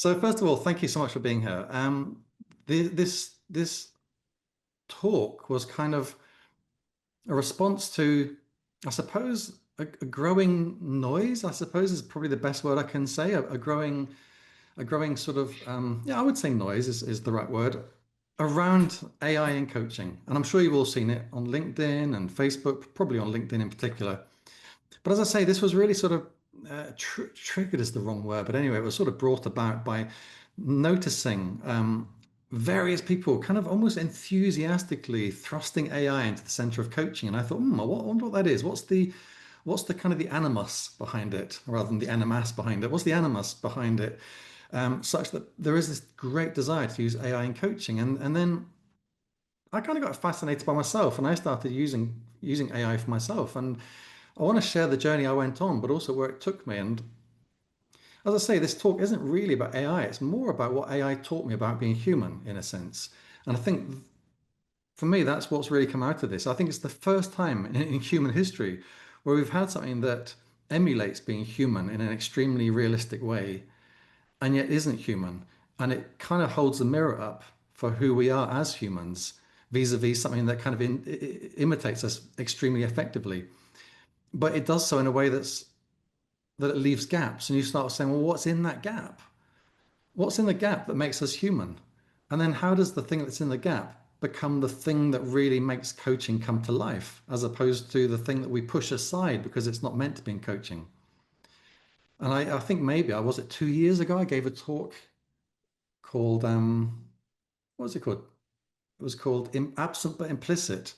So first of all, thank you so much for being here. This talk was kind of a response to, I suppose, a growing noise. I suppose is probably the best word I can say. A growing sort of, yeah, I would say noise is the right word around AI and coaching. And I'm sure you've all seen it on LinkedIn and Facebook, probably on LinkedIn in particular. But as I say, this was really sort of triggered is the wrong word, but anyway, it was sort of brought about by noticing various people kind of almost enthusiastically thrusting AI into the center of coaching. And I thought, I wonder what that is. What's the kind of the animus behind it rather than the animas behind it? What's the animus behind it? Such that there is this great desire to use AI in coaching. And then I kind of got fascinated by myself and I started using AI for myself. And I want to share the journey I went on, but also where it took me. And as I say, this talk isn't really about AI. It's more about what AI taught me about being human, in a sense. And I think for me, that's what's really come out of this. I think it's the first time in human history where we've had something that emulates being human in an extremely realistic way and yet isn't human. And it kind of holds the mirror up for who we are as humans vis-a-vis something that kind of imitates us extremely effectively. But it does so in a way that it leaves gaps. And you start saying, well, what's in that gap? What's in the gap that makes us human? And then how does the thing that's in the gap become the thing that really makes coaching come to life, as opposed to the thing that we push aside because it's not meant to be in coaching? And I think maybe I was it 2 years ago, I gave a talk called what was it called? It was called Absent but Implicit.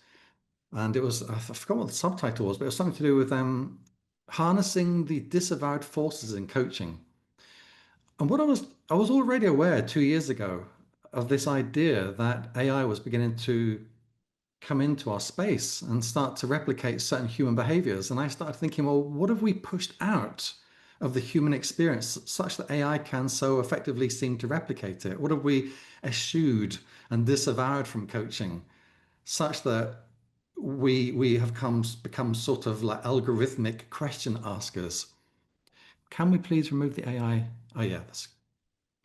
And it was, I forgot what the subtitle was, but it was something to do with harnessing the disavowed forces in coaching. And I was already aware 2 years ago of this idea that AI was beginning to come into our space and start to replicate certain human behaviors. And I started thinking, well, what have we pushed out of the human experience such that AI can so effectively seem to replicate it? What have we eschewed and disavowed from coaching such that we have become sort of like algorithmic question askers? Can we please remove the AI? Oh yeah, that's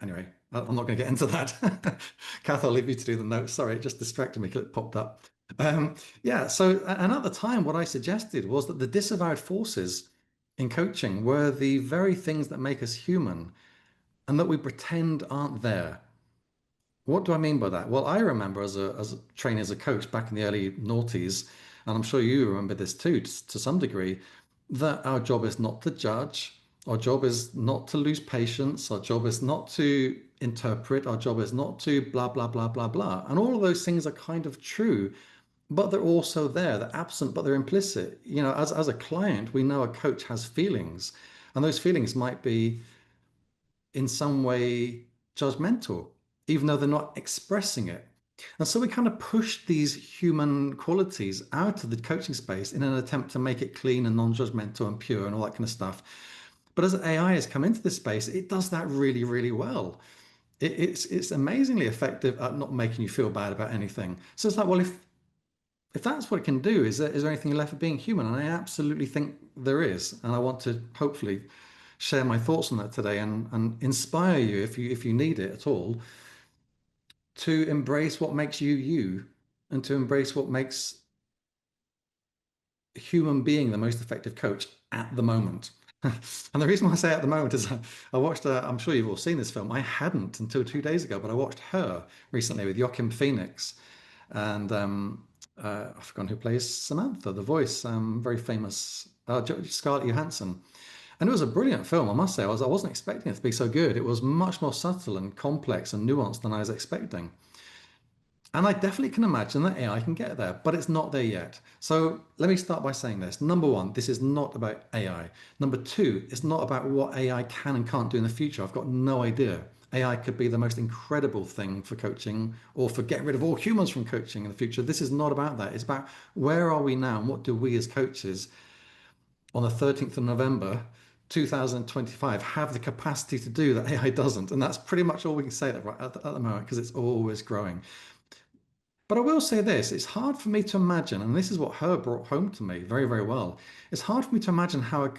anyway, I'm not going to get into that. Kath, I'll leave you to do the notes. Sorry, it just distracted me because it popped up. Yeah, so, and at the time, what I suggested was that the disavowed forces in coaching were the very things that make us human and that we pretend aren't there. What do I mean by that? Well, I remember as a training as a coach back in the early noughties, and I'm sure you remember this too, to some degree, that our job is not to judge, our job is not to lose patience, our job is not to interpret, our job is not to blah, blah, blah, blah, blah. And all of those things are kind of true, but they're also there. They're absent, but they're implicit. You know, as a client, we know a coach has feelings, and those feelings might be in some way judgmental, even though they're not expressing it. And so we kind of push these human qualities out of the coaching space in an attempt to make it clean and non-judgmental and pure and all that kind of stuff. But as AI has come into this space, it does that really, really well. It's amazingly effective at not making you feel bad about anything. So it's like, well, if that's what it can do, is there anything left of being human? And I absolutely think there is. And I want to hopefully share my thoughts on that today and inspire you if you need it at all to embrace what makes you you and to embrace what makes a human being the most effective coach at the moment. And the reason why I say at the moment is I watched, I'm sure you've all seen this film. I hadn't until 2 days ago, but I watched Her recently with Joaquin Phoenix. And I've forgotten who plays Samantha, the voice, very famous, Scarlett Johansson. And it was a brilliant film, I must say. I wasn't expecting it to be so good. It was much more subtle and complex and nuanced than I was expecting. And I definitely can imagine that AI can get there, but it's not there yet. So let me start by saying this. Number one, this is not about AI. Number two, it's not about what AI can and can't do in the future. I've got no idea. AI could be the most incredible thing for coaching or for getting rid of all humans from coaching in the future. This is not about that. It's about where are we now and what do we as coaches on the 13th of November 2025 have the capacity to do that AI doesn't. And that's pretty much all we can say at the moment because it's always growing. But I will say this, it's hard for me to imagine, and this is what Her brought home to me very, very well. It's hard for me to imagine how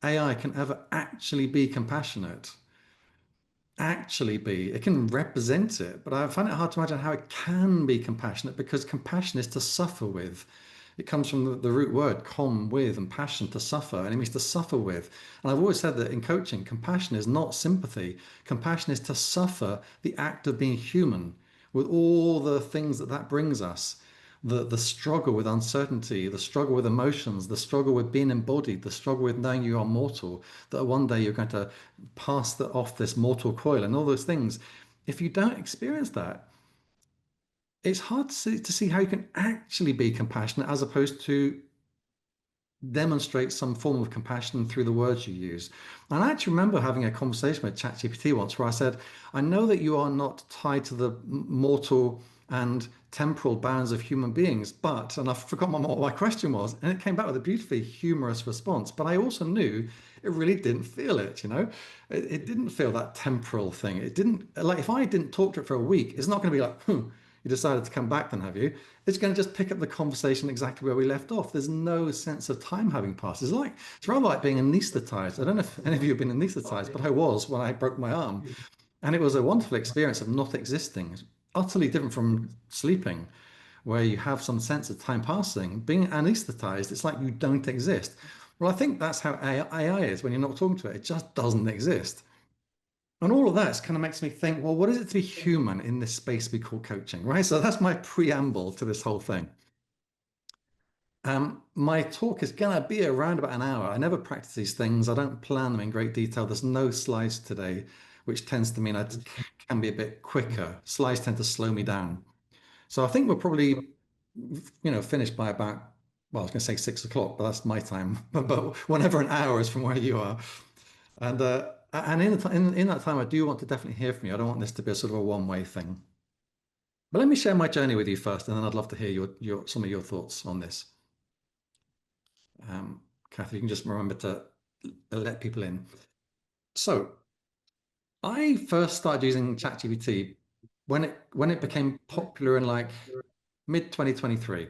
AI can ever actually be compassionate actually be. It can represent it, but I find it hard to imagine how it can be compassionate because compassion is to suffer with. It comes from the root word com, with, and passion, to suffer, and it means to suffer with. And I've always said that in coaching, compassion is not sympathy. Compassion is to suffer the act of being human with all the things that that brings us. The struggle with uncertainty, the struggle with emotions, the struggle with being embodied, the struggle with knowing you are mortal, that one day you're going to pass off this mortal coil, and all those things. If you don't experience that, it's hard to see how you can actually be compassionate as opposed to demonstrate some form of compassion through the words you use. And I actually remember having a conversation with ChatGPT once where I said, I know that you are not tied to the mortal and temporal bounds of human beings, but, and I forgot what my question was, and it came back with a beautifully humorous response. But I also knew it really didn't feel it, you know? It didn't feel that temporal thing. It didn't, like, if I didn't talk to it for a week, it's not going to be like, you decided to come back then, have you? It's going to just pick up the conversation exactly where we left off. There's no sense of time having passed. It's rather like being anesthetized. I don't know if any of you have been anesthetized, but I was when I broke my arm. And it was a wonderful experience of not existing. It's utterly different from sleeping, where you have some sense of time passing. Being anesthetized, it's like you don't exist. Well, I think that's how AI is when you're not talking to it. It just doesn't exist. And all of that kind of makes me think, well, what is it to be human in this space we call coaching, right? So that's my preamble to this whole thing. My talk is going to be around about an hour. I never practice these things. I don't plan them in great detail. There's no slides today, which tends to mean I can be a bit quicker. Slides tend to slow me down. So I think we're probably, finished by about, well, I was going to say 6 o'clock, but that's my time. But whenever an hour is from where you are. And in that time, I do want to definitely hear from you. I don't want this to be a sort of a one-way thing. But let me share my journey with you first, and then I'd love to hear some of your thoughts on this. Kathy, you can just remember to let people in. So I first started using ChatGPT when it became popular in like mid 2023.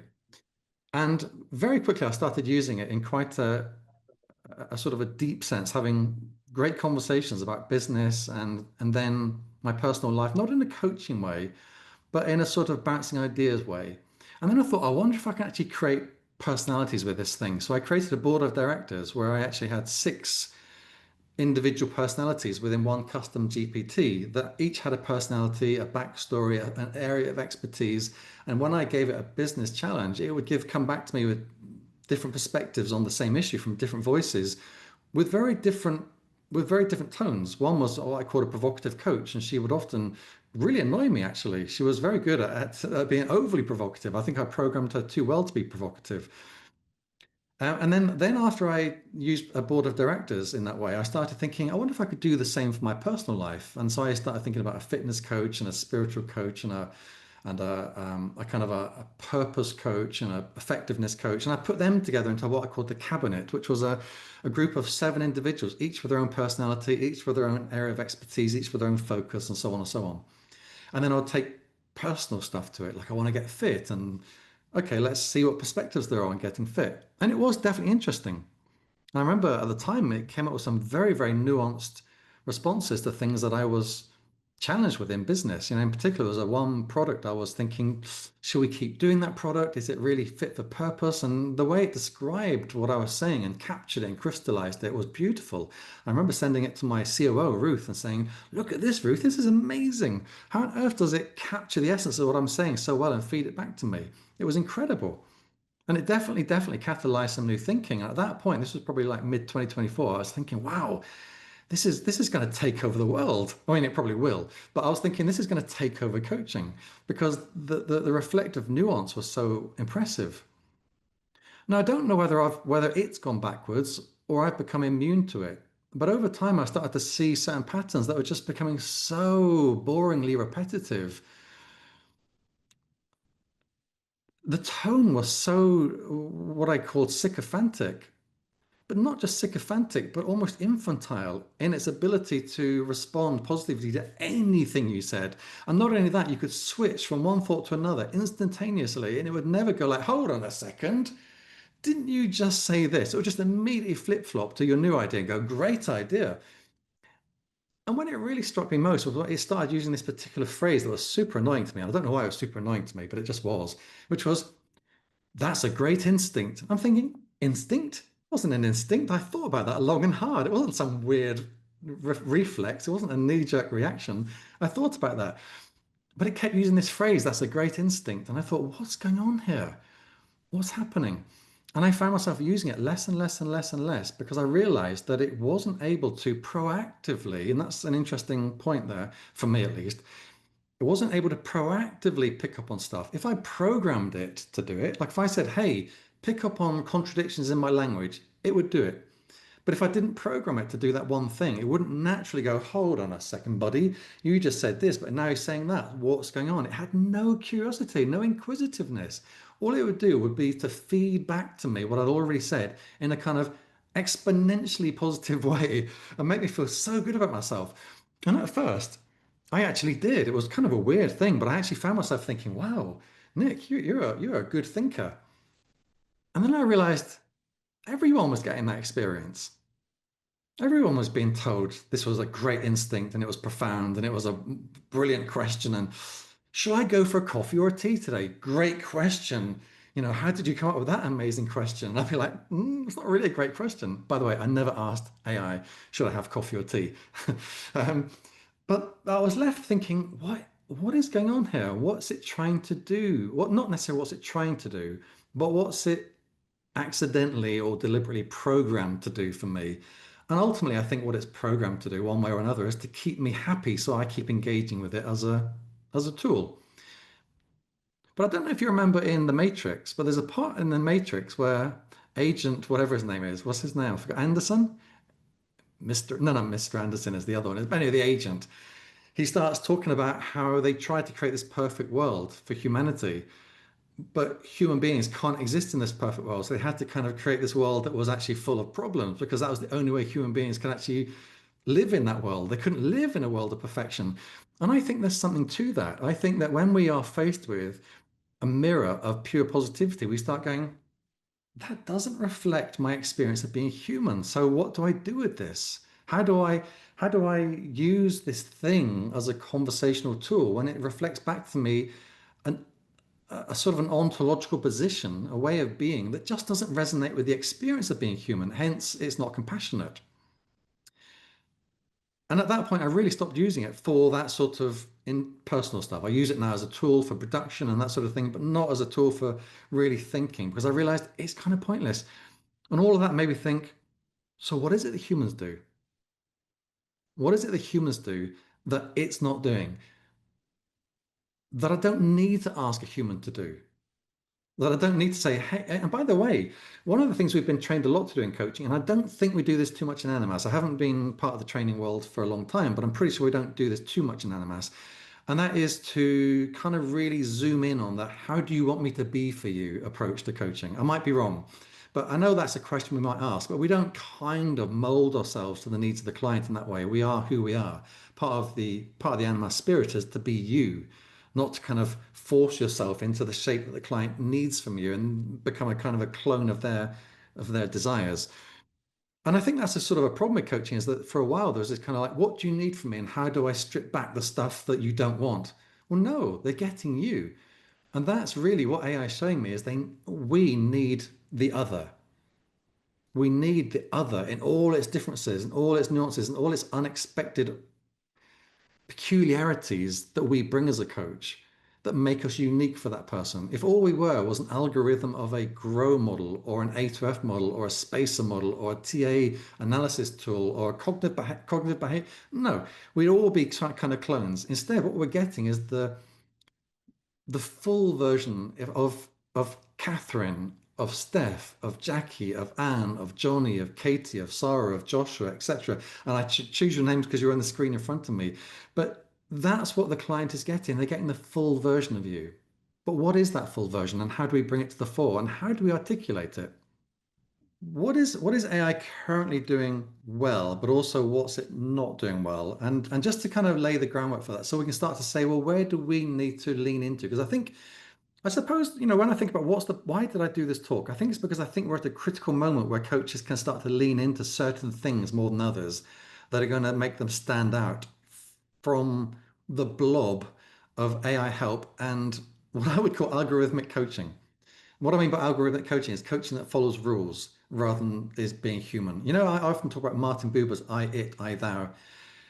And very quickly I started using it in quite a sort of a deep sense, having great conversations about business and then my personal life, not in a coaching way, but in a sort of bouncing ideas way. And then I thought, I wonder if I can actually create personalities with this thing. So I created a board of directors where I actually had 6 individual personalities within one custom GPT that each had a personality, a backstory, an area of expertise. And when I gave it a business challenge, it would come back to me with different perspectives on the same issue from different voices with very different tones. One was what I called a provocative coach, and she would often really annoy me, actually. She was very good at being overly provocative. I think I programmed her too well to be provocative. And then after I used a board of directors in that way, I started thinking, I wonder if I could do the same for my personal life. And so I started thinking about a fitness coach and a spiritual coach and a kind of a purpose coach and a effectiveness coach. And I put them together into what I called the cabinet, which was a group of 7 individuals, each with their own personality, each with their own area of expertise, each with their own focus, and so on and so on. And then I'll take personal stuff to it, like I want to get fit, and okay, let's see what perspectives there are on getting fit. And it was definitely interesting. I remember at the time it came up with some very, very nuanced responses to things that I was challenged with in business. In particular, there was a one product I was thinking, should we keep doing that product? Is it really fit for purpose? And the way it described what I was saying and captured it and crystallized it was beautiful. I remember sending it to my COO, Ruth, and saying, look at this, Ruth, this is amazing. How on earth does it capture the essence of what I'm saying so well and feed it back to me? It was incredible. And it definitely catalyzed some new thinking. And at that point, this was probably like mid 2024, I was thinking, wow, this is going to take over the world. I mean, it probably will, but I was thinking this is going to take over coaching because the reflective nuance was so impressive. Now, I don't know whether it's gone backwards or I've become immune to it. But over time, I started to see certain patterns that were just becoming so boringly repetitive. The tone was so what I called sycophantic, but not just sycophantic, but almost infantile in its ability to respond positively to anything you said. And not only that, you could switch from one thought to another instantaneously, and it would never go like, hold on a second, didn't you just say this? It would just immediately flip flop to your new idea and go, great idea. And when it really struck me most was when it started using this particular phrase that was super annoying to me. I don't know why it was super annoying to me, but it just was, which was, that's a great instinct. I'm thinking, instinct? It wasn't an instinct. I thought about that long and hard. It wasn't some weird reflex. It wasn't a knee-jerk reaction. I thought about that. But it kept using this phrase, that's a great instinct. And I thought, what's going on here? What's happening? And I found myself using it less and less and less and less because I realized that it wasn't able to proactively, and that's an interesting point there, for me at least, it wasn't able to proactively pick up on stuff. If I programmed it to do it, like if I said, hey, pick up on contradictions in my language, it would do it. But if I didn't program it to do that one thing, it wouldn't naturally go, hold on a second, buddy. You just said this, but now you're saying that. What's going on? It had no curiosity, no inquisitiveness. All it would do would be to feed back to me what I'd already said in a kind of exponentially positive way and make me feel so good about myself. And at first, I actually did. It was kind of a weird thing, but I actually found myself thinking, wow, Nick, you're a good thinker. And then I realized everyone was getting that experience. Everyone was being told this was a great instinct and it was profound and it was a brilliant question. And should I go for a coffee or a tea today? Great question. How did you come up with that amazing question? And I'd be like, it's not really a great question. By the way, I never asked AI, should I have coffee or tea? um, but I was left thinking, what is going on here? What's it trying to do? Not necessarily what's it trying to do, but what's it accidentally or deliberately programmed to do for me. And ultimately, I think what it's programmed to do, one way or another, is to keep me happy, so I keep engaging with it as a tool. But I don't know if you remember in The Matrix, but there's a part in The Matrix where Agent, whatever his name is, what's his name? I forgot. Anderson? Mr. No, no, Mr. Anderson is the other one. It's anyway, the agent. He starts talking about how they tried to create this perfect world for humanity, but human beings can't exist in this perfect world. So they had to kind of create this world that was actually full of problems because that was the only way human beings can actually live in that world. They couldn't live in a world of perfection. And I think there's something to that. I think that when we are faced with a mirror of pure positivity, we start going, that doesn't reflect my experience of being human. So what do I do with this? How do I use this thing as a conversational tool when it reflects back to me an a sort of an ontological position, a way of being that just doesn't resonate with the experience of being human. Hence, it's not compassionate. And at that point, I really stopped using it for that sort of in personal stuff. I use it now as a tool for production and that sort of thing, but not as a tool for really thinking because I realized it's kind of pointless. And all of that made me think, so what is it that humans do? What is it that humans do that it's not doing? That I don't need to ask a human to do? That I don't need to say, hey, and by the way, one of the things we've been trained a lot to do in coaching, and I don't think we do this too much in Animas. I haven't been part of the training world for a long time, but I'm pretty sure we don't do this too much in Animas. And that is to kind of really zoom in on that. How do you want me to be for you approach to coaching? I might be wrong, but I know that's a question we might ask, but we don't kind of mold ourselves to the needs of the client in that way. We are who we are. Part of the Animas spirit is to be you, not to kind of force yourself into the shape that the client needs from you and become a kind of a clone of their desires. And I think that's a sort of a problem with coaching is that for a while there was this kind of like, what do you need from me and how do I strip back the stuff that you don't want? Well, no, they're getting you. And that's really what AI is showing me is we need the other. We need the other in all its differences and all its nuances and all its unexpected peculiarities that we bring as a coach that make us unique for that person. If all we were was an algorithm of a grow model or an A to F model or a spacer model or a TA analysis tool or a cognitive behavior, no, we'd all be kind of clones. Instead, what we're getting is the full version of Catherine, of Steph, of Jackie, of Anne, of Johnny, of Katie, of Sarah, of Joshua, etc. And I choose your names because you're on the screen in front of me. But that's what the client is getting. They're getting the full version of you. But what is that full version and how do we bring it to the fore and how do we articulate it? What is AI currently doing well, but also what's it not doing well? And just to kind of lay the groundwork for that, so we can start to say, well, where do we need to lean into? Because I suppose, when I think about why did I do this talk? I think it's because I think we're at a critical moment where coaches can start to lean into certain things more than others that are going to make them stand out from the blob of AI help and what I would call algorithmic coaching. What I mean by algorithmic coaching is coaching that follows rules rather than is being human. I often talk about Martin Buber's I, it, I, thou.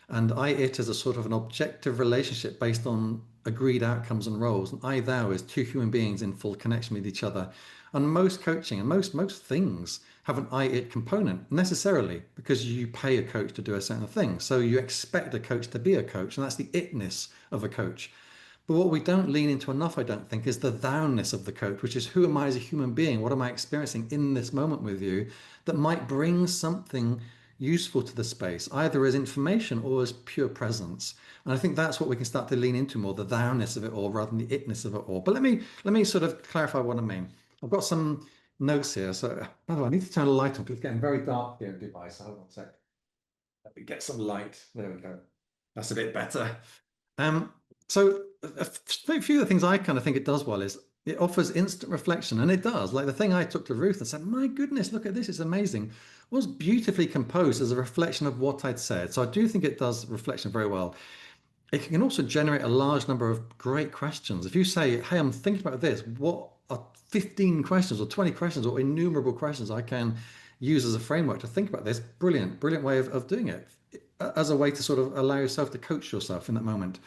And I, it is a sort of an objective relationship based on agreed outcomes and roles. And I, thou is two human beings in full connection with each other. And most coaching and most things have an I, it component necessarily because you pay a coach to do a certain thing. So you expect a coach to be a coach, and that's the itness of a coach. But what we don't lean into enough, I don't think, is the thou-ness of the coach, which is who am I as a human being? What am I experiencing in this moment with you that might bring something useful to the space, either as information or as pure presence? And I think that's what we can start to lean into more, the thou-ness of it all rather than the itness of it all. But let me sort of clarify what I mean. I've got some notes here. So by the way, I need to turn the light on because it's getting very dark here in Dubai. So hold on a sec. Let me get some light. There we go. That's a bit better. Um, so a few of the things I kind of think it does well is it offers instant reflection, and it does. Like the thing I took to Ruth and said, "My goodness, look at this! It's amazing." Was beautifully composed as a reflection of what I'd said. So I do think it does reflection very well. It can also generate a large number of great questions. If you say, "Hey, I'm thinking about this. What are 15 questions or 20 questions or innumerable questions I can use as a framework to think about this?" Brilliant, brilliant way of doing it as a way to sort of allow yourself to coach yourself in that moment.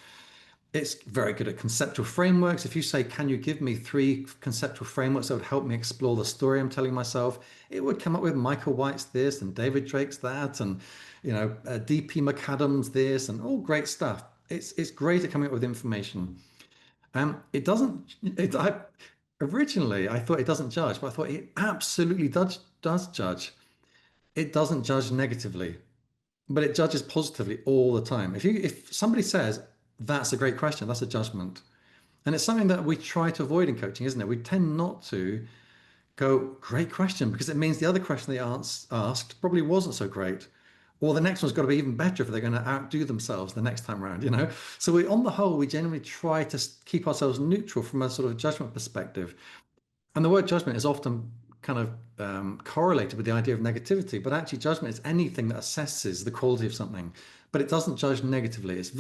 It's very good at conceptual frameworks. If you say, "Can you give me three conceptual frameworks that would help me explore the story I'm telling myself?" It would come up with Michael White's this and David Drake's that, and D.P. McAdams this, and all great stuff. It's great at coming up with information. It doesn't. Originally I thought it doesn't judge, but I thought it absolutely does judge. It doesn't judge negatively, but it judges positively all the time. If somebody says that's a great question, that's a judgment. And it's something that we try to avoid in coaching, isn't it? We tend not to go, "Great question," because it means the other question they asked probably wasn't so great. Or the next one's got to be even better if they're going to outdo themselves the next time around. So on the whole, we generally try to keep ourselves neutral from a sort of judgment perspective. And the word judgment is often kind of correlated with the idea of negativity, but actually, judgment is anything that assesses the quality of something, but it doesn't judge negatively. It's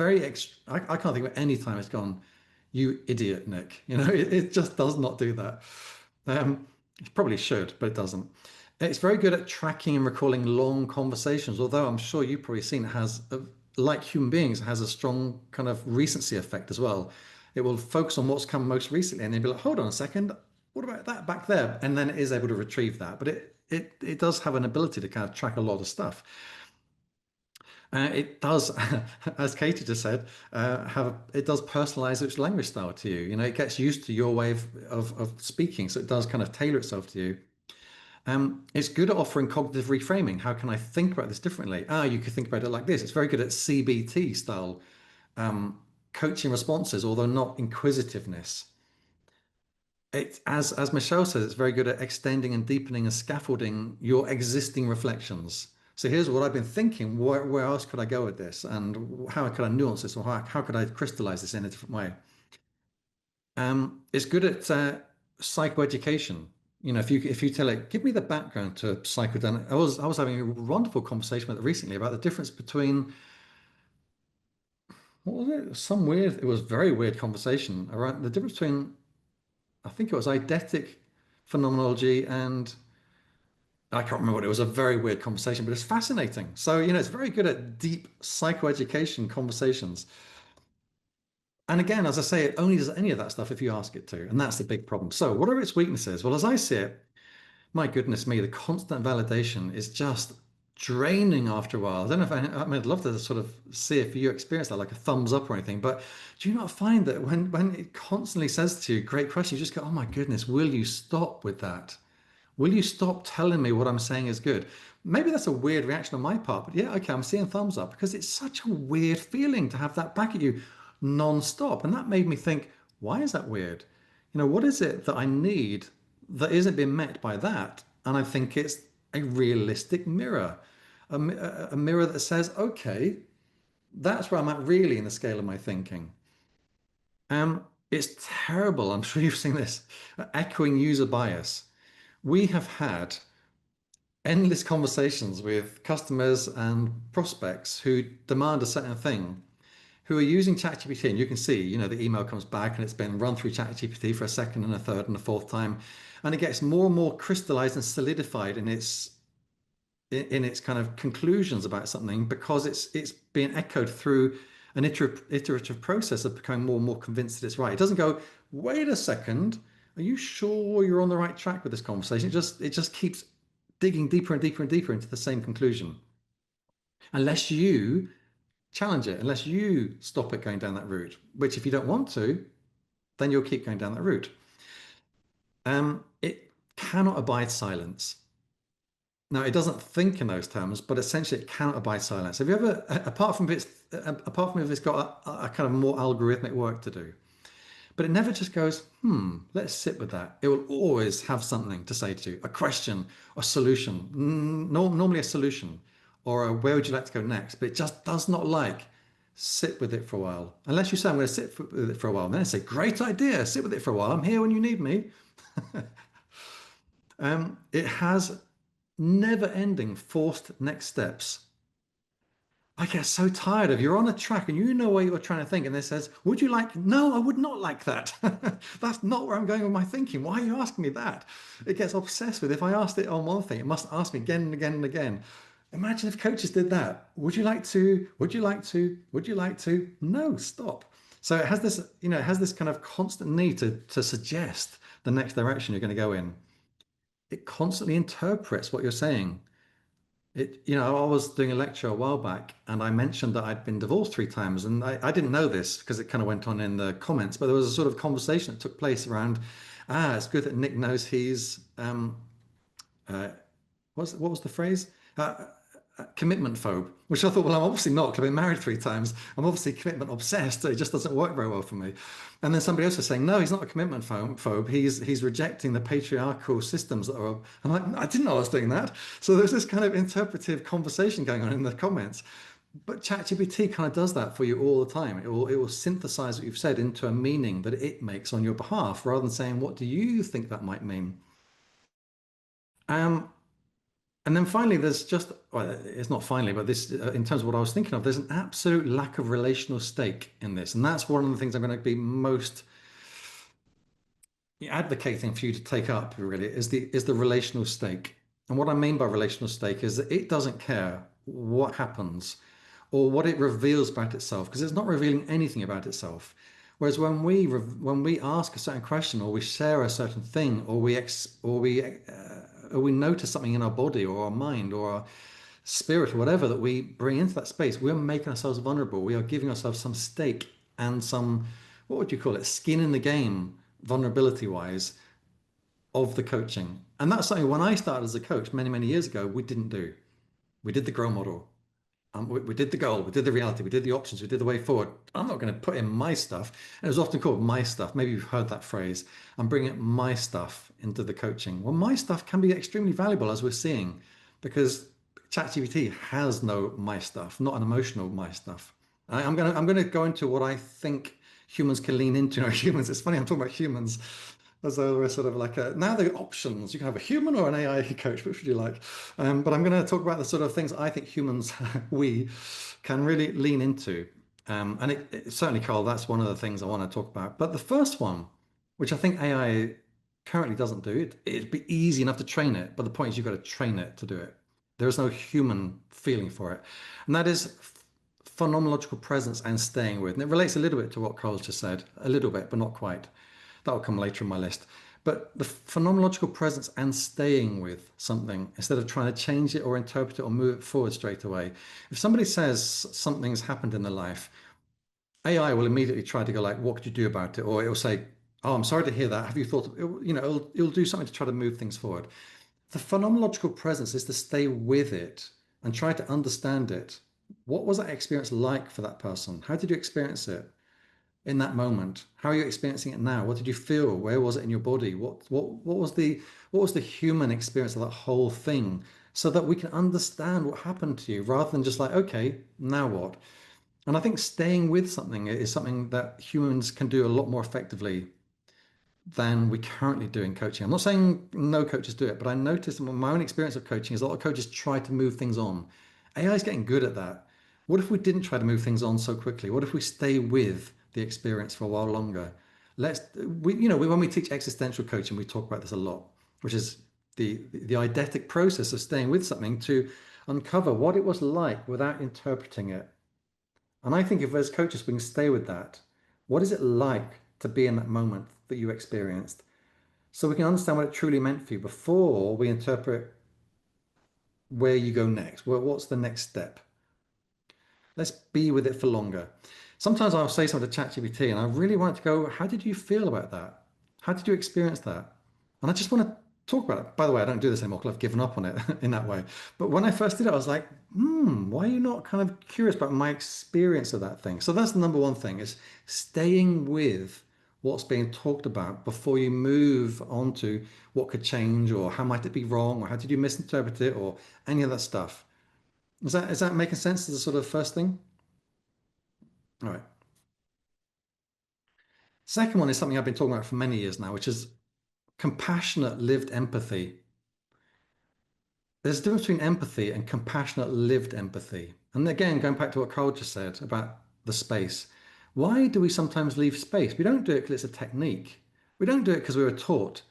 I can't think of any time it's gone, "You idiot, Nick." It just does not do that. It probably should, but it doesn't. It's very good at tracking and recalling long conversations, although I'm sure you've probably seen it like human beings, it has a strong kind of recency effect as well. It will focus on what's come most recently and then be like, "Hold on a second, what about that back there?" And then it is able to retrieve that. But it does have an ability to kind of track a lot of stuff. It does, as Katie just said, it does personalize its language style to you. It gets used to your way of speaking, so it does kind of tailor itself to you. It's good at offering cognitive reframing. How can I think about this differently? You could think about it like this. It's very good at CBT style coaching responses, although not inquisitiveness. As Michelle says, it's very good at extending and deepening and scaffolding your existing reflections. So here's what I've been thinking. Where else could I go with this? And how could I nuance this, or how could I crystallize this in a different way? It's good at psychoeducation. If you tell it, "Give me the background to psychodynamic." I was having a wonderful conversation with it recently about the difference between what was it? It was a very weird conversation around the difference between, I think it was eidetic phenomenology and I can't remember what it was. A very weird conversation, but it's fascinating. So, it's very good at deep psychoeducation conversations. And again, as I say, it only does any of that stuff if you ask it to. And that's the big problem. So, what are its weaknesses? Well, as I see it, my goodness me, the constant validation is just draining after a while. I don't know if I mean, I'd love to sort of see if you experience that, like a thumbs up or anything. But do you not find that when it constantly says to you, "Great question," you just go, "Oh my goodness, will you stop with that? Will you stop telling me what I'm saying is good?" Maybe that's a weird reaction on my part, but yeah, okay, I'm seeing thumbs up because it's such a weird feeling to have that back at you non-stop. And that made me think, why is that weird? What is it that I need that isn't being met by that? And I think it's a realistic mirror, a mirror that says, okay, that's where I'm at really in the scale of my thinking. It's terrible. I'm sure you've seen this, echoing user bias. We have had endless conversations with customers and prospects who demand a certain thing, who are using ChatGPT, and you can see, the email comes back and it's been run through ChatGPT for a second and a third and a fourth time, and it gets more and more crystallized and solidified in its kind of conclusions about something because it's being echoed through an iterative process of becoming more and more convinced that it's right. It doesn't go, wait a second, are you sure you're on the right track with this conversation? It just keeps digging deeper and deeper and deeper into the same conclusion. Unless you challenge it, unless you stop it going down that route, which if you don't want to, then you'll keep going down that route. It cannot abide silence. Now, it doesn't think in those terms, but essentially it cannot abide silence. Have you ever, apart from if it's got a kind of more algorithmic work to do, but it never just goes, let's sit with that. It will always have something to say to you, a question, a solution, normally a solution, or a where would you like to go next? But it just does not like sit with it for a while. Unless you say, I'm going to sit with it for a while. And then I say, great idea, sit with it for a while. I'm here when you need me. It has never ending forced next steps. I get so tired of you're on a track and you know what you're trying to think, and it says, would you like? No, I would not like that. That's not where I'm going with my thinking. Why are you asking me that? It gets obsessed with if I asked it on one thing, it must ask me again and again and again. Imagine if coaches did that. Would you like to? Would you like to? Would you like to? No, stop. So it has this, it has this kind of constant need to suggest the next direction you're going to go in. It constantly interprets what you're saying. I was doing a lecture a while back and I mentioned that I'd been divorced 3 times. And I didn't know this because it kind of went on in the comments, but there was a sort of conversation that took place around, it's good that Nick knows he's, uh, what was the phrase? Uh, Commitment phobe, which I thought, well, I'm obviously not because I've been married 3 times. I'm obviously commitment obsessed. It just doesn't work very well for me. And then somebody else was saying, no, he's not a commitment phobe. He's rejecting the patriarchal systems that are. I'm like, I didn't know I was doing that. So there's this kind of interpretive conversation going on in the comments. But ChatGPT kind of does that for you all the time. It will synthesize what you've said into a meaning that it makes on your behalf, rather than saying, what do you think that might mean? Um, And then finally, there's just, well, it's not finally, but this, in terms of what I was thinking of, there's an absolute lack of relational stake in this. And that's one of the things I'm going to be most advocating for you to take up, really, is the relational stake. And what I mean by relational stake is that it doesn't care what happens or what it reveals about itself, because it's not revealing anything about itself. Whereas when we ask a certain question or we share a certain thing or we notice something in our body or our mind or our spirit or whatever that we bring into that space, we're making ourselves vulnerable. We are giving ourselves some stake and some, what would you call it, skin in the game, vulnerability wise, of the coaching. And that's something when I started as a coach many, many years ago, we didn't do. We did the grow model. We did the goal, we did the reality, we did the options, we did the way forward. I'm not going to put in my stuff. And it was often called my stuff. Maybe you've heard that phrase. I'm bringing my stuff into the coaching. Well, my stuff can be extremely valuable as we're seeing because ChatGPT has no my stuff, not an emotional my stuff. I'm going to go into what I think humans can lean into. No, humans. It's funny. I'm talking about humans as though we're sort of like now the options. You can have a human or an AI coach. Which would you like? But I'm going to talk about the sort of things I think humans, we, can really lean into. And certainly, Carl, that's one of the things I want to talk about. But the first one, which I think AI currently doesn't do, it'd be easy enough to train it. But the point is, you've got to train it to do it. There is no human feeling for it. And that is phenomenological presence and staying with. And it relates a little bit to what Carl just said, a little bit, but not quite. That will come later in my list. But the phenomenological presence and staying with something instead of trying to change it or interpret it or move it forward straight away. If somebody says something's happened in their life, AI will immediately try to go like, what could you do about it? Or it'll say, oh, I'm sorry to hear that. Have you thought, it'll do something to try to move things forward. The phenomenological presence is to stay with it and try to understand it. What was that experience like for that person? How did you experience it in that moment? How are you experiencing it now? What did you feel? Where was it in your body? What was the human experience of that whole thing? So that we can understand what happened to you rather than just like, okay, now what? And I think staying with something is something that humans can do a lot more effectively than we currently do in coaching. I'm not saying no coaches do it, but I noticed in my own experience of coaching is a lot of coaches try to move things on. AI is getting good at that. What if we didn't try to move things on so quickly? What if we stay with the experience for a while longer? When we teach existential coaching, we talk about this a lot, which is the eidetic process of staying with something to uncover what it was like without interpreting it. And I think if as coaches we can stay with that, what is it like to be in that moment that you experienced? So we can understand what it truly meant for you before we interpret where you go next. Well, what's the next step? Let's be with it for longer. Sometimes I'll say something to ChatGPT and I really want to go, how did you feel about that? How did you experience that? And I just want to talk about it. By the way, I don't do this anymore because I've given up on it in that way. But when I first did it, I was like, why are you not kind of curious about my experience of that thing? So that's the number one thing is staying with what's being talked about before you move on to what could change or how might it be wrong or how did you misinterpret it or any of that stuff. Is that making sense as the sort of first thing? All right. Second one is something I've been talking about for many years now, which is compassionate lived empathy. There's a difference between empathy and compassionate lived empathy. And again, going back to what Carl just said about the space, why do we sometimes leave space? We don't do it because it's a technique. We don't do it because we were taught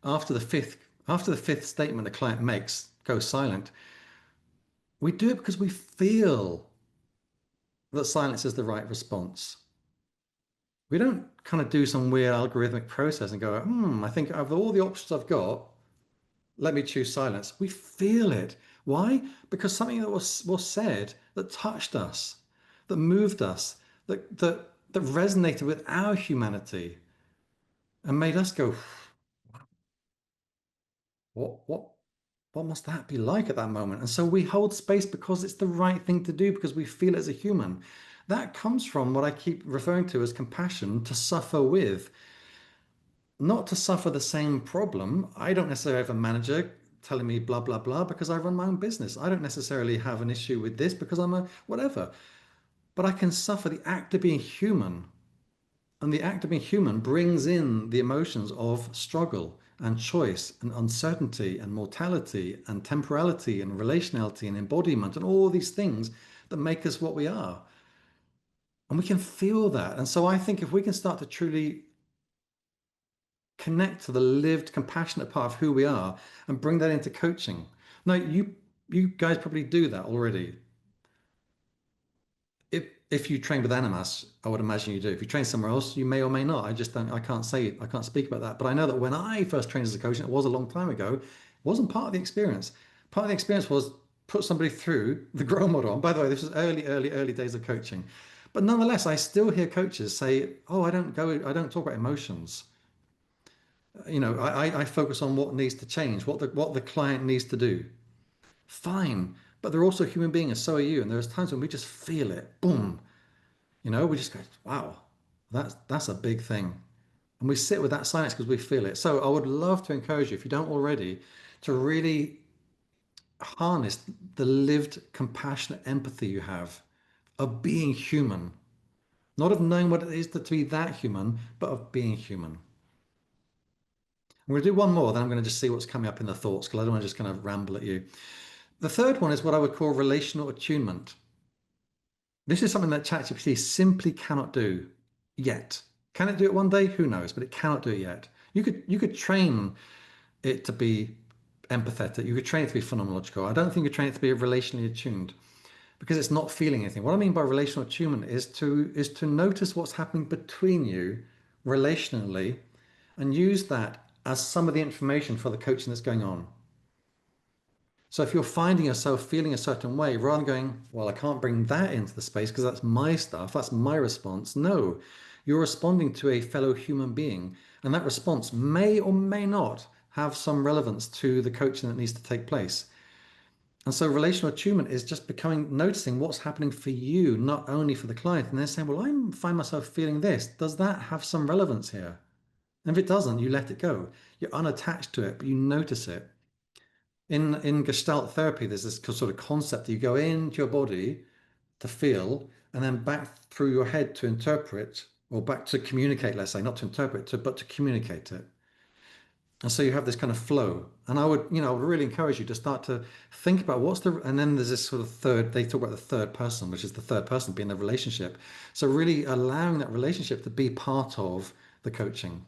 after the fifth statement the client makes, go silent. We do it because we feel that silence is the right response. We don't kind of do some weird algorithmic process and go, I think of all the options I've got, let me choose silence. We feel it. Why? Because something that was said that touched us, that moved us, that resonated with our humanity and made us go, what what what must that be like at that moment? And so we hold space because it's the right thing to do because we feel it as a human. That comes from what I keep referring to as compassion to suffer with, not to suffer the same problem. I don't necessarily have a manager telling me blah, blah, blah because I run my own business. I don't necessarily have an issue with this because I'm a whatever, but I can suffer the act of being human. And the act of being human brings in the emotions of struggle and choice and uncertainty and mortality and temporality and relationality and embodiment and all these things that make us what we are. And we can feel that. And so I think if we can start to truly connect to the lived, compassionate part of who we are and bring that into coaching. Now, you guys probably do that already. If you train with Animas, I would imagine you do. If you train somewhere else, you may or may not. I just don't, I can't say, I can't speak about that. But I know that when I first trained as a coach, and it was a long time ago, it wasn't part of the experience. Part of the experience was put somebody through the grow model. And by the way, this was early, early, early days of coaching. But nonetheless, I still hear coaches say, "Oh, I don't talk about emotions. I focus on what needs to change, what the client needs to do. Fine, but they're also human beings, and so are you. And there's times when we just feel it, boom. We just go, wow, that's a big thing. And we sit with that silence because we feel it. So I would love to encourage you, if you don't already, to really harness the lived compassionate empathy you have of being human, not of knowing what it is to be that human, but of being human. I'm going to do one more, then I'm going to just see what's coming up in the thoughts because I don't want to just kind of ramble at you. The third one is what I would call relational attunement. This is something that ChatGPT simply cannot do yet. Can it do it one day? Who knows? But it cannot do it yet. You could train it to be empathetic. You could train it to be phenomenological. I don't think you could train it to be relationally attuned because it's not feeling anything. What I mean by relational attunement is to notice what's happening between you relationally and use that as some of the information for the coaching that's going on. So if you're finding yourself feeling a certain way, rather than going, well, I can't bring that into the space because that's my stuff, that's my response. No, you're responding to a fellow human being, and that response may or may not have some relevance to the coaching that needs to take place. And so relational attunement is just noticing what's happening for you, not only for the client, and then saying, well, I find myself feeling this. Does that have some relevance here? And if it doesn't, you let it go. You're unattached to it, but you notice it. In Gestalt therapy, there's this sort of concept that you go into your body to feel and then back through your head to interpret or back to communicate, let's say, not to interpret, but to communicate it. And so you have this kind of flow. And I would really encourage you to start to think about and then there's this sort of they talk about the third person, which is the third person being the relationship. So really allowing that relationship to be part of the coaching.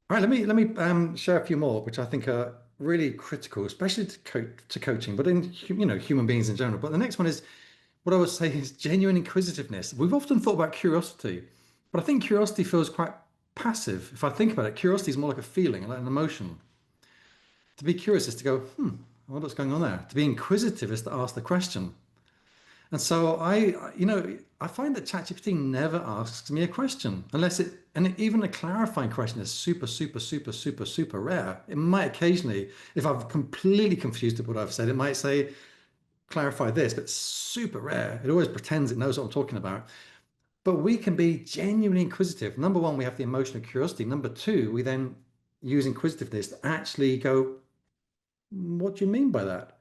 All right, let me share a few more, which I think are really critical, especially to coaching, but in human beings in general. But the next one is what I would say is genuine inquisitiveness. We've often thought about curiosity, but I think curiosity feels quite passive. If I think about it, curiosity is more like a feeling, like an emotion. To be curious is to go, what's going on there? To be inquisitive is to ask the question. And so I find that ChatGPT never asks me a question even a clarifying question is super, super, super, super, super rare. It might occasionally, if I've completely confused what I've said, it might say, clarify this, but it's super rare. It always pretends it knows what I'm talking about. But we can be genuinely inquisitive. Number one, we have the emotion of curiosity. Number two, we then use inquisitiveness to actually go, what do you mean by that?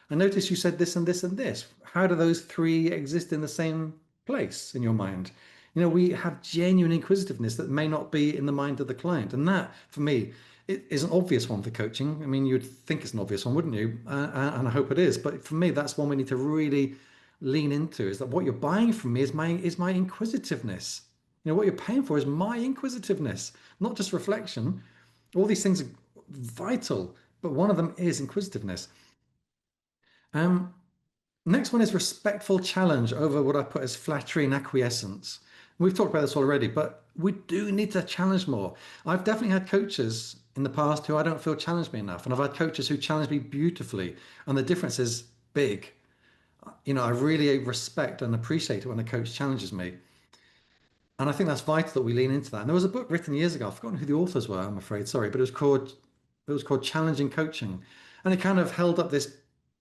I notice you said this and this and this. How do those three exist in the same place in your mind? We have genuine inquisitiveness that may not be in the mind of the client. And that, for me, it is an obvious one for coaching. I mean, you'd think it's an obvious one, wouldn't you? And I hope it is. But for me, that's one we need to really lean into is that what you're buying from me is my inquisitiveness. What you're paying for is my inquisitiveness, not just reflection. All these things are vital, but one of them is inquisitiveness. Um, Next one is respectful challenge over what I put as flattery and acquiescence. We've talked about this already, but we do need to challenge more. I've definitely had coaches in the past who I don't feel challenged me enough, and I've had coaches who challenge me beautifully, and the difference is big. I really respect and appreciate it when a coach challenges me. And I think that's vital that we lean into that. And there was a book written years ago. I've forgotten who the authors were, I'm afraid, sorry, but it was called Challenging Coaching. And it kind of held up this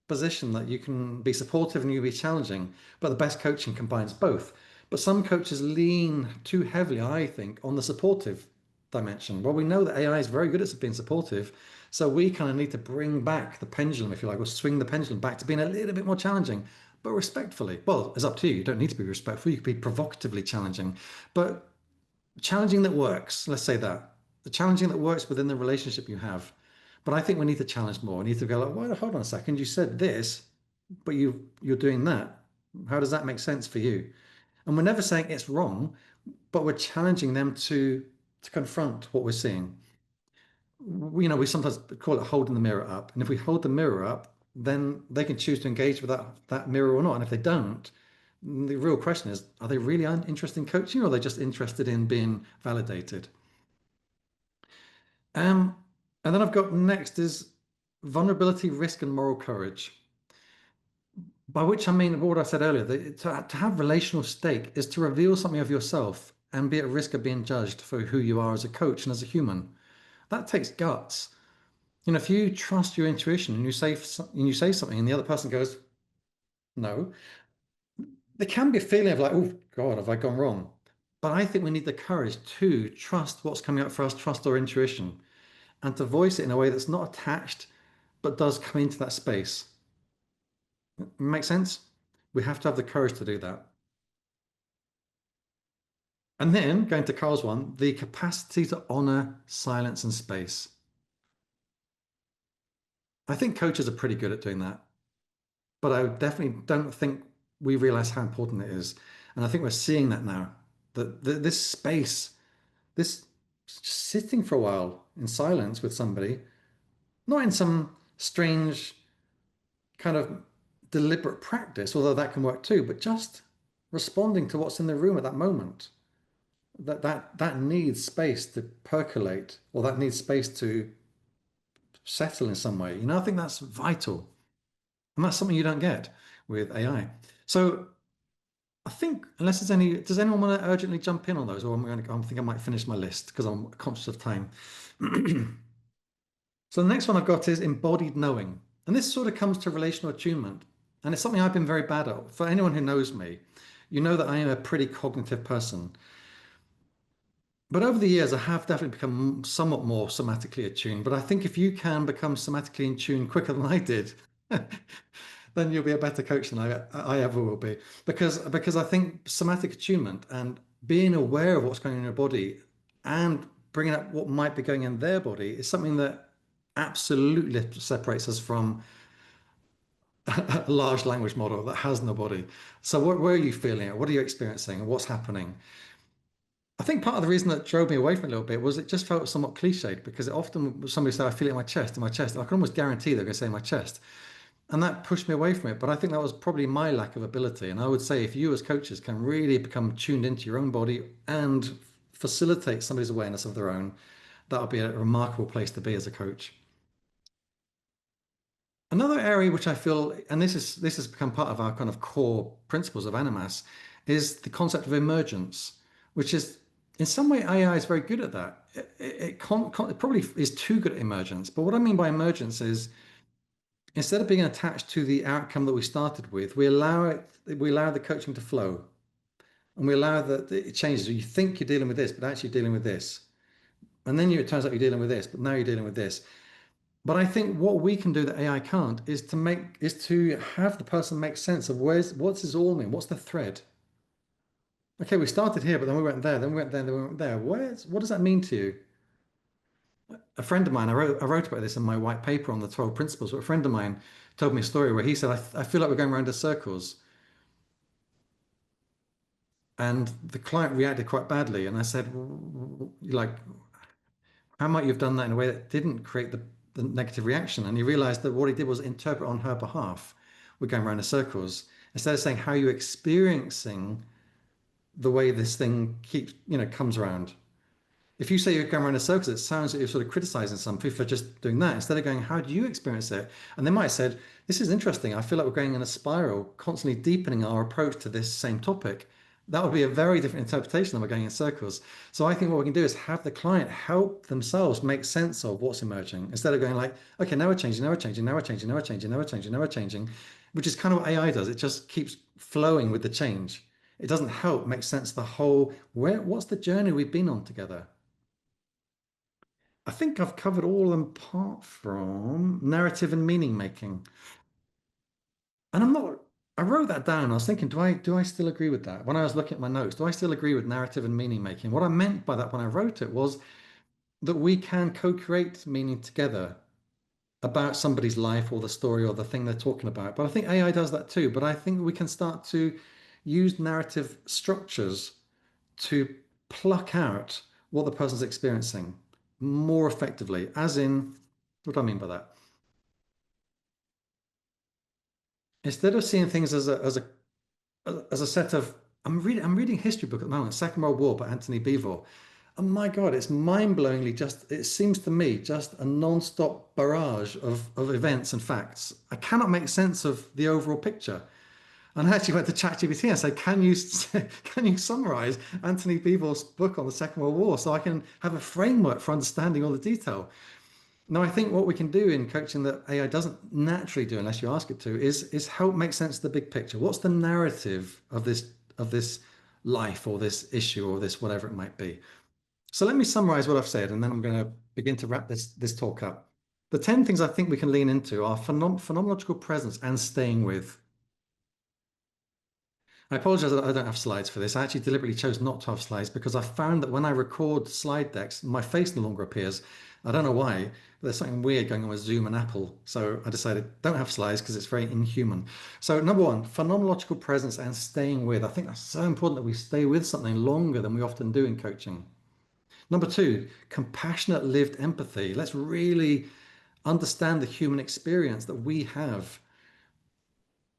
position that you can be supportive and you can be challenging, but the best coaching combines both. But some coaches lean too heavily, I think, on the supportive dimension. Well, we know that AI is very good at being supportive. So we kind of need to bring back the pendulum, if you like, or swing the pendulum back to being a little bit more challenging, but respectfully. Well, it's up to you. You don't need to be respectful. You could be provocatively challenging, but challenging that works. Let's say that the challenging that works within the relationship you have. But I think we need to challenge more. We need to go like, well, hold on a second. You said this, but you're doing that. How does that make sense for you? And we're never saying it's wrong, but we're challenging them to confront what we're seeing. We sometimes call it holding the mirror up. And if we hold the mirror up, then they can choose to engage with that mirror or not. And if they don't, the real question is, are they really interested in coaching or are they just interested in being validated? Um, and then I've got next is vulnerability, risk, and moral courage. By which I mean what I said earlier, that to have relational stake is to reveal something of yourself and be at risk of being judged for who you are as a coach and as a human. That takes guts. If you trust your intuition and you say something and the other person goes, no, there can be a feeling of like, oh God, have I gone wrong? But I think we need the courage to trust what's coming up for us, trust our intuition, and to voice it in a way that's not attached, but does come into that space. Make sense? We have to have the courage to do that. And then going to Carl's one, the capacity to honor silence and space. I think coaches are pretty good at doing that, but I definitely don't think we realize how important it is. And I think we're seeing that now. That this space, this just sitting for a while in silence with somebody, not in some strange kind of deliberate practice, although that can work too, but just responding to what's in the room at that moment. That needs space to percolate, or that needs space to settle in some way. I think that's vital. And that's something you don't get with AI. So I think unless does anyone want to urgently jump in on those, or I think I might finish my list because I'm conscious of time. So the next one I've got is embodied knowing. And this sort of comes to relational attunement. And it's something I've been very bad at. For anyone who knows me, you know that I am a pretty cognitive person. But over the years, I have definitely become somewhat more somatically attuned. But I think if you can become somatically in tune quicker than I did, then you'll be a better coach than I ever will be. Because I think somatic attunement and being aware of what's going on in your body and bringing up what might be going in their body is something that absolutely separates us from a large language model that has no body. So where are you feeling it? What are you experiencing? And what's happening? I think part of the reason that drove me away from it a little bit was it just felt somewhat cliched because it often somebody said, I feel it in my chest. I can almost guarantee they're going to say in my chest. And that pushed me away from it. But I think that was probably my lack of ability. And I would say if you as coaches can really become tuned into your own body and facilitate somebody's awareness of their own, that would be a remarkable place to be as a coach. Another area which I feel, and this has become part of our kind of core principles of Animas, is the concept of emergence, which is in some way AI is very good at that. It probably is too good at emergence. But what I mean by emergence is instead of being attached to the outcome that we started with, we allow the coaching to flow, and we allow that it changes. You think you're dealing with this, but actually you're dealing with this, and then it turns out you're dealing with this, but now you're dealing with this. But I think what we can do that AI can't is to have the person make sense of what's this all mean? What's the thread? Okay, we started here, but then we went there, then we went there, then we went there. What does that mean to you? A friend of mine, I wrote about this in my white paper on the 12 principles, but a friend of mine told me a story where he said, I feel like we're going around in circles. And the client reacted quite badly. And I said, like, how might you have done that in a way that didn't create the negative reaction? And he realized that what he did was interpret on her behalf. We're going around in circles. Instead of saying how you're experiencing the way this thing keeps, comes around. If you say you're going around in circles, it sounds like you're sort of criticizing some people for just doing that instead of going, how do you experience it? And they might have said, this is interesting. I feel like we're going in a spiral, constantly deepening our approach to this same topic. That would be a very different interpretation than we're going in circles. So I think what we can do is have the client help themselves make sense of what's emerging instead of going like, okay, now we're changing, now we're changing, now we're changing, now we're changing, now we're changing, now we're changing, which is kind of what AI does. It just keeps flowing with the change. It doesn't help make sense of the whole, what's the journey we've been on together? I think I've covered all of them apart from narrative and meaning making. And I wrote that down. I was thinking, do I still agree with that? When I was looking at my notes, do I still agree with narrative and meaning making? What I meant by that when I wrote it was that we can co-create meaning together about somebody's life or the story or the thing they're talking about. But I think AI does that too. But I think we can start to use narrative structures to pluck out what the person's experiencing more effectively, as in, what do I mean by that? Instead of seeing things as a set of, I'm reading a history book at the moment, Second World War by Anthony Beevor. And my God, it's mind-blowingly just, it seems to me, just a non-stop barrage of events and facts. I cannot make sense of the overall picture. And I actually went to ChatGPT and said, can you summarize Anthony Beevor's book on the Second World War so I can have a framework for understanding all the detail? Now, I think what we can do in coaching that AI doesn't naturally do unless you ask it to is help make sense of the big picture. What's the narrative of this life or this issue or this whatever it might be? So let me summarize what I've said, and then I'm going to begin to wrap this talk up. The 10 things I think we can lean into are phenomenological presence and staying with. I apologize that I don't have slides for this. I actually deliberately chose not to have slides because I found that when I record slide decks, my face no longer appears. I don't know why, but there's something weird going on with Zoom and Apple. So I decided don't have slides because it's very inhuman. So number one, phenomenological presence and staying with. I think that's so important that we stay with something longer than we often do in coaching. Number two, compassionate lived empathy. Let's really understand the human experience that we have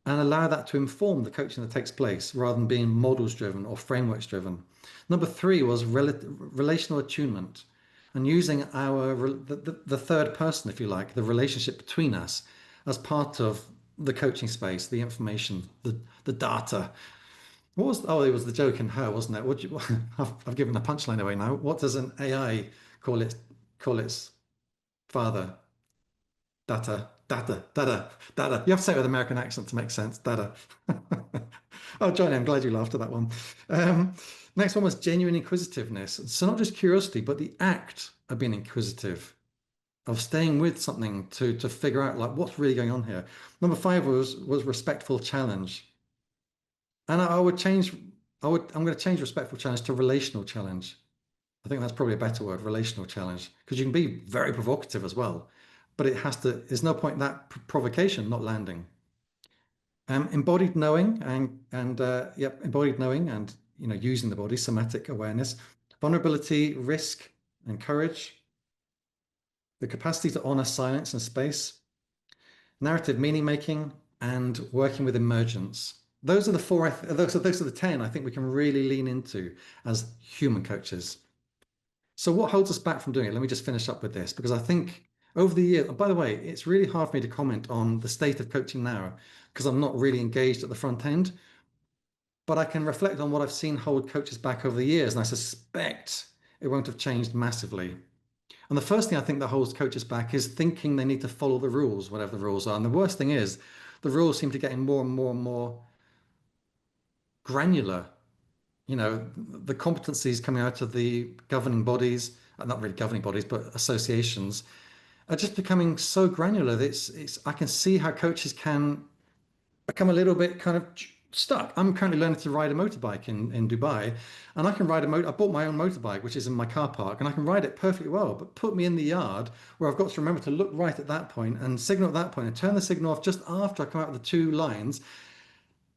and allow that to inform the coaching that takes place rather than being models driven or frameworks driven. Number three was relational attunement and using the third person, if you like, the relationship between us as part of the coaching space, the information, the data. It was the joke in her, wasn't it? I've given the punchline away now. What does an AI call its father? Data, data, data, data. You have to say it with an American accent to make sense. Data. Oh, Johnny, I'm glad you laughed at that one. Um, Next one was genuine inquisitiveness. So not just curiosity, but the act of being inquisitive, of staying with something to figure out like what's really going on here. Number five was respectful challenge. And I would change. I'm going to change respectful challenge to relational challenge. I think that's probably a better word, relational challenge, because you can be very provocative as well, but there's no point in that provocation not landing. Embodied knowing embodied knowing and using the body, somatic awareness, vulnerability, risk, and courage, the capacity to honor silence and space, narrative meaning making, and working with emergence. Those are the four. Those are the 10 I think we can really lean into as human coaches. So what holds us back from doing it? Let me just finish up with this because I think over the year, by the way, it's really hard for me to comment on the state of coaching now because I'm not really engaged at the front end. But I can reflect on what I've seen hold coaches back over the years, and I suspect it won't have changed massively. And the first thing I think that holds coaches back is thinking they need to follow the rules, whatever the rules are. And the worst thing is the rules seem to get more and more and more granular. The competencies coming out of the governing bodies, not really governing bodies, but associations, are just becoming so granular that it's I can see how coaches can become a little bit kind of stuck. I'm currently learning to ride a motorbike in Dubai, and I can ride a motor. I bought my own motorbike, which is in my car park, and I can ride it perfectly well. But put me in the yard where I've got to remember to look right at that point and signal at that point and turn the signal off just after I come out of the two lines.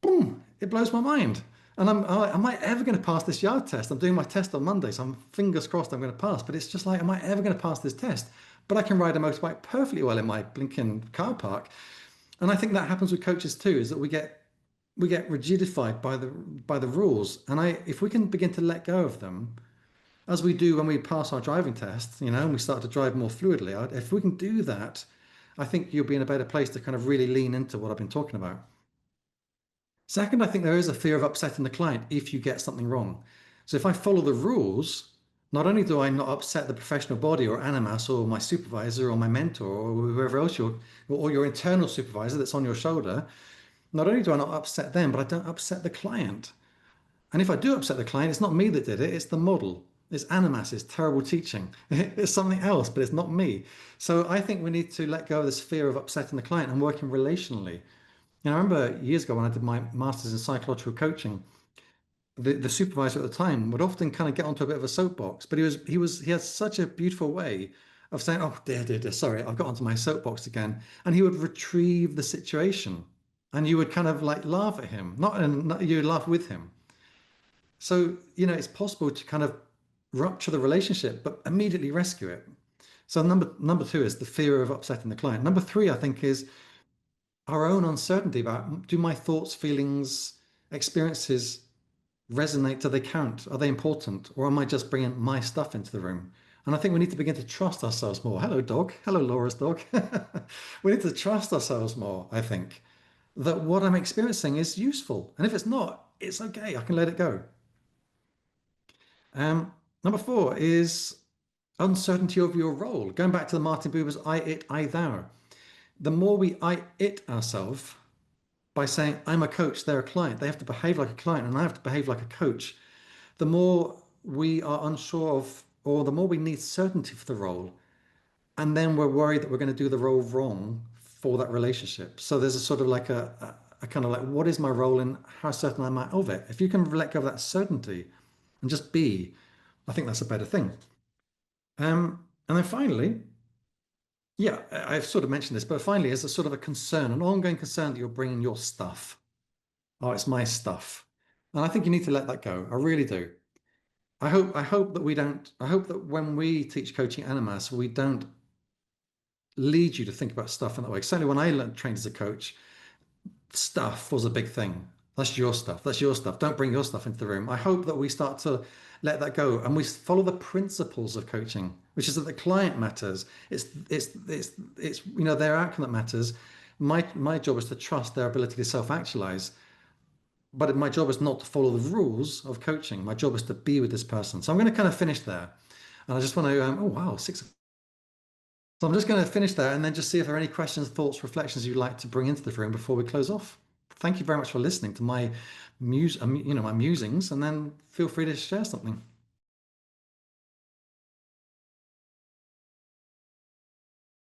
Boom! It blows my mind. And am I ever going to pass this yard test? I'm doing my test on Monday, so I'm fingers crossed I'm going to pass. But it's just like, am I ever going to pass this test? But I can ride a motorbike perfectly well in my blinking car park. And I think that happens with coaches too, is that we get rigidified by the rules. And if we can begin to let go of them, as we do when we pass our driving test, and we start to drive more fluidly, if we can do that, I think you'll be in a better place to kind of really lean into what I've been talking about. Second, I think there is a fear of upsetting the client if you get something wrong. So if I follow the rules, not only do I not upset the professional body or animas or my supervisor or my mentor or whoever else or your internal supervisor that's on your shoulder, not only do I not upset them, but I don't upset the client. And if I do upset the client, it's not me that did it, it's the model. It's Animas, it's terrible teaching. It's something else, but it's not me. So I think we need to let go of this fear of upsetting the client and working relationally. I remember years ago when I did my master's in psychological coaching, the supervisor at the time would often kind of get onto a bit of a soapbox, but he had such a beautiful way of saying, "Oh dear, sorry, I've got onto my soapbox again," and he would retrieve the situation, and you would kind of like laugh at him, not you laugh with him. So it's possible to kind of rupture the relationship, but immediately rescue it. So number two is the fear of upsetting the client. Number three, I think, is our own uncertainty about do my thoughts, feelings, experiences resonate? Do they count? Are they important? Or am I just bringing my stuff into the room? And I think we need to begin to trust ourselves more. Hello, dog. Hello, Laura's dog. We need to trust ourselves more, I think, that what I'm experiencing is useful. And if it's not, it's okay. I can let it go. Number four is uncertainty of your role. Going back to the Martin Buber's I, it, I, thou. The more we I, it ourselves, by saying, I'm a coach, they're a client, they have to behave like a client, and I have to behave like a coach, the more we are unsure of, or the more we need certainty for the role. And then we're worried that we're going to do the role wrong for that relationship. So there's a sort of like a kind of like, what is my role and how certain am I of it? If you can let go of that certainty and just be, I think that's a better thing. And then finally, yeah, I've sort of mentioned this, but finally, as a sort of a concern, an ongoing concern that you're bringing your stuff. Oh, it's my stuff. And I think you need to let that go. I really do. I hope that we don't, I hope that when we teach coaching Animas, we don't lead you to think about stuff in that way. Certainly when I learned trained as a coach, stuff was a big thing. That's your stuff. That's your stuff. Don't bring your stuff into the room. I hope that we start to let that go and we follow the principles of coaching, which is that the client matters. It's their outcome that matters. My job is to trust their ability to self-actualize, but my job is not to follow the rules of coaching. My job is to be with this person. So I'm going to kind of finish there, and I just want to. Oh wow, 6. So I'm just going to finish there and then just see if there are any questions, thoughts, reflections you'd like to bring into the room before we close off. Thank you very much for listening to my my musings, and then feel free to share something.